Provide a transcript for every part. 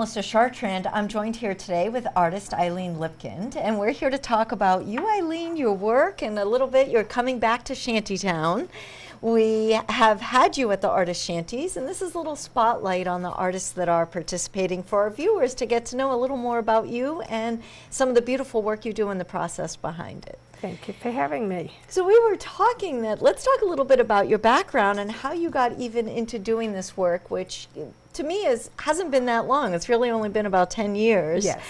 Melissa Chartrand. I'm joined here today with artist Eileen Lipkind, and we're here to talk about you, Eileen, your work, and a little bit you're coming back to Shantytown. We have had you at the Artist Shanties, and this is a little spotlight on the artists that are participating for our viewers to get to know a little more about you and some of the beautiful work you do in the process behind it. Thank you for having me. So we were talking that, let's talk a little bit about your background and how you got even into doing this work, which to me hasn't been that long. It's really only been about 10 years. Yes.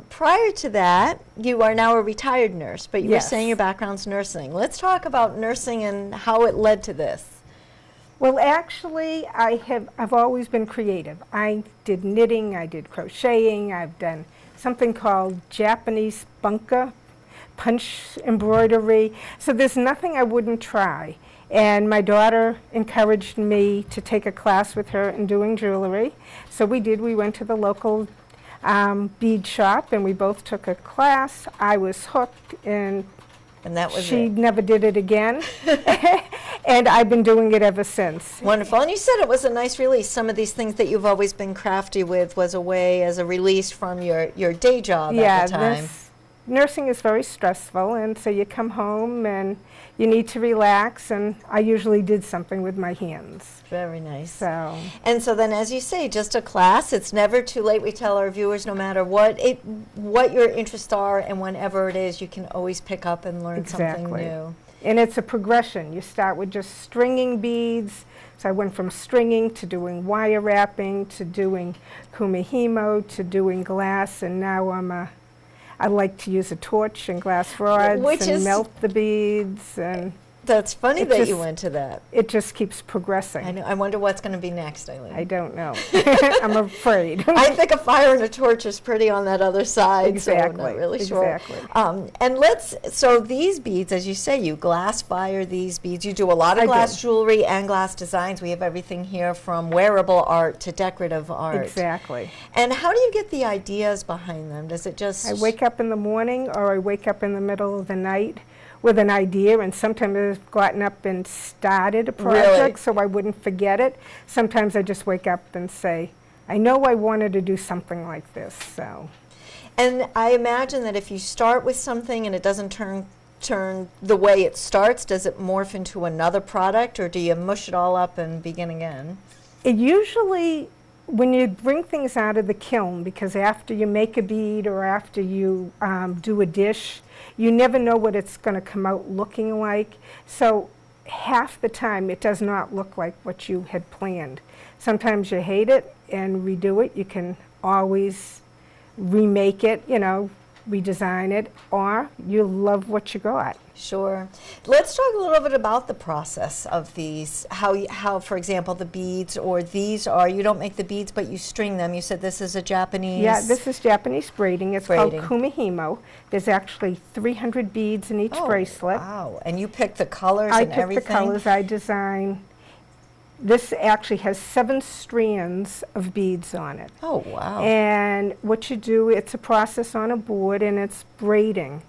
Prior to that, you are now a retired nurse, but you were Yes. saying your background's nursing. Let's talk about nursing and how it led to this. Well, actually, I've always been creative. I did knitting, I did crocheting, I've done something called Japanese bunka, punch embroidery. So there's nothing I wouldn't try. And my daughter encouraged me to take a class with her in doing jewelry. So we did. We went to the local bead shop and we both took a class. I was hooked, and that was she it. never did it again. And I've been doing it ever since. Wonderful. And you said it was a nice release. Some of these things that you've always been crafty with was a way as a release from your day job at the time. Nursing is very stressful, and so you come home and you need to relax, and I usually did something with my hands. Very nice. So. And so then, as you say, just a class. It's never too late. We tell our viewers, no matter what your interests are and whenever it is, you can always pick up and learn something new. And it's a progression. You start with just stringing beads. So I went from stringing to doing wire wrapping to doing kumihimo to doing glass, and now I like to use a torch and glass rods and melt the beads. And that's funny that you went to that. It just keeps progressing. I know. I wonder what's going to be next, Eileen. I don't know. I'm afraid. I think a fire and a torch is pretty on that other side. Exactly. So I'm not really sure. Exactly. And so these beads, as you say, you glass fire these beads. You do a lot of glass jewelry and glass designs. We have everything here from wearable art to decorative art. Exactly. And how do you get the ideas behind them? Does it just... I wake up in the morning, or I wake up in the middle of the night with an idea, and sometimes I've gotten up and started a project so I wouldn't forget it. Sometimes I just wake up and say, I know I wanted to do something like this. So. And I imagine that if you start with something and it doesn't turn the way it starts, does it morph into another product, or do you mush it all up and begin again? It usually, when you bring things out of the kiln, because after you make a bead or after you do a dish, you never know what it's going to come out looking like. So half the time it does not look like what you had planned. Sometimes you hate it and redo it. You can always remake it, you know, redesign it, or you love what you got. Sure. Let's talk a little bit about the process of these. How, for example, the beads, or these are, you don't make the beads, but you string them. You said this is a Japanese... Yeah, this is Japanese braiding. It's called kumihimo. There's actually 300 beads in each bracelet. Wow. And you pick the colors and everything? I pick the colors. I design. This actually has 7 strands of beads on it. Oh, wow. And what you do, it's a process on a board, and it's braiding.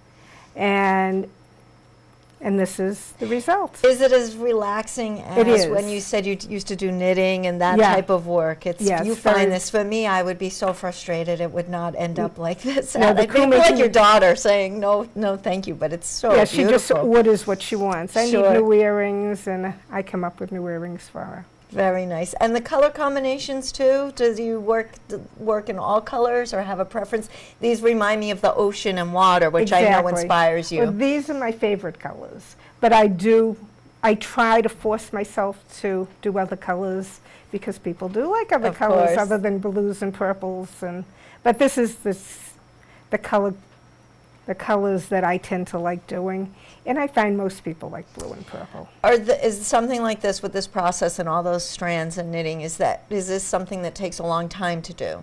And this is the result. Is it as relaxing as when you said you used to do knitting and that type of work? You find this. For me, I would be so frustrated it would not end up like this. No, I feel like your daughter saying, no, thank you, but it's so beautiful. Yeah, she just orders what she wants. I need new earrings, and I come up with new earrings for her. Very nice. And the color combinations too? Do you work in all colors or have a preference? These remind me of the ocean and water, which I know inspires you. Well, these are my favorite colors, but I try to force myself to do other colors because people do like other colors other than blues and purples. But this is the colors that I tend to like doing. And I find most people like blue and purple. Is something like this, with this process and all those strands and knitting, is this something that takes a long time to do?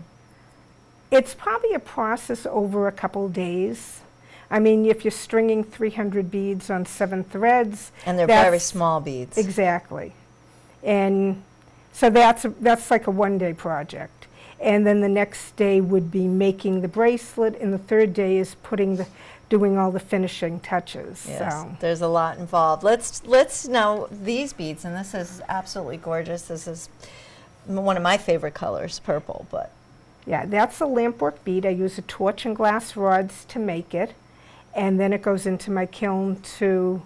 It's probably a process over a couple days. I mean, if you're stringing 300 beads on 7 threads. And they're very small beads. Exactly. And so that's like a one-day project. And then the next day would be making the bracelet, and the third day is doing all the finishing touches. Yes, so there's a lot involved. Let's now, these beads, and this is absolutely gorgeous. This is one of my favorite colors, purple, but Yeah, that's a lampwork bead. I use a torch and glass rods to make it, and then it goes into my kiln to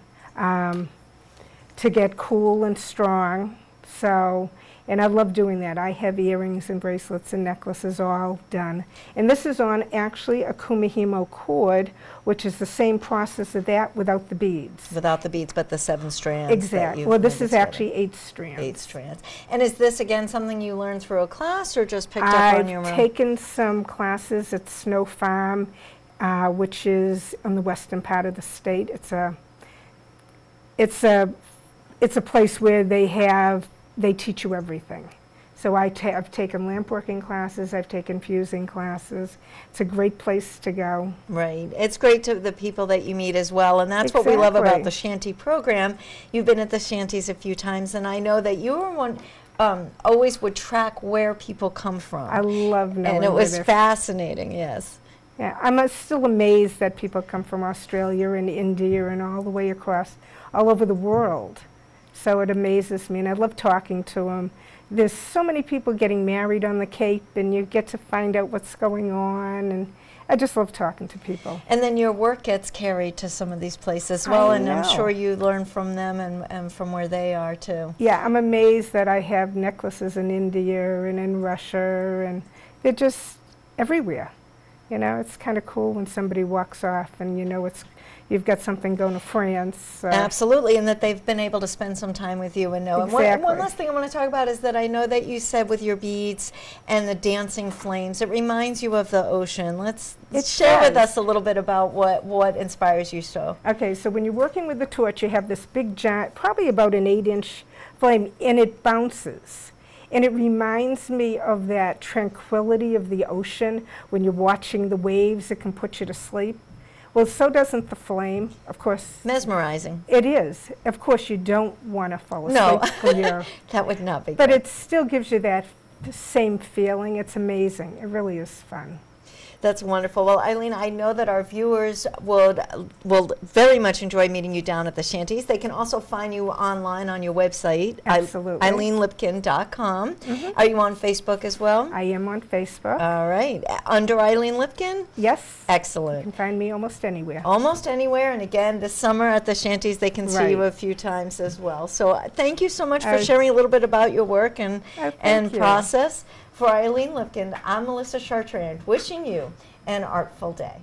get cool and strong. So, and I love doing that. I have earrings and bracelets and necklaces all done. And this is on actually a kumihimo cord, which is the same process of that without the beads. Without the beads, but the 7 strands. Exactly. Well, this is actually 8 strands. 8 strands. And is this, again, something you learned through a class or just picked up on your own? I've taken some classes at Snow Farm, which is on the western part of the state. It's a place where they teach you everything. So I've taken lampworking classes, I've taken fusing classes. It's a great place to go. Right. It's great to the people that you meet as well, and that's what we love about the Shanty program. You've been at the Shanties a few times, and I know that you were one always would track where people come from. I love knowing. And it was fascinating, yes. Yeah, I'm still amazed that people come from Australia and India and all the way across, all over the world. So it amazes me, and I love talking to them. There's so many people getting married on the Cape, and you get to find out what's going on, and I just love talking to people. And then your work gets carried to some of these places as well, and I'm sure you learn from them and from where they are too. Yeah, I'm amazed that I have necklaces in India and in Russia, and they're just everywhere. You know, it's kind of cool when somebody walks off and you know you've got something going to France. Absolutely, and that they've been able to spend some time with you and know. Exactly. And one last thing I want to talk about is that I know that you said with your beads and the dancing flames, it reminds you of the ocean. Let's share with us a little bit about what inspires you so. Okay, so when you're working with the torch, you have this big giant, probably about an 8-inch flame, and it bounces. And it reminds me of that tranquility of the ocean. When you're watching the waves, it can put you to sleep. Well, so doesn't the flame, of course. Mesmerizing. It is. Of course, you don't want to fall asleep. No, when you're, that would not be but good. It still gives you that same feeling. It's amazing. It really is fun. That's wonderful. Well, Eileen, I know that our viewers will very much enjoy meeting you down at the Shanties. They can also find you online on your website, Absolutely. EileenLipkind.com. Mm-hmm. Are you on Facebook as well? I am on Facebook. All right. Under Eileen Lipkind? Yes. Excellent. You can find me almost anywhere. Almost anywhere. And again, this summer at the Shanties, they can see you a few times as well. So thank you so much for sharing a little bit about your work and process. For Eileen Lipkind, I'm Melissa Chartrand, wishing you an artful day.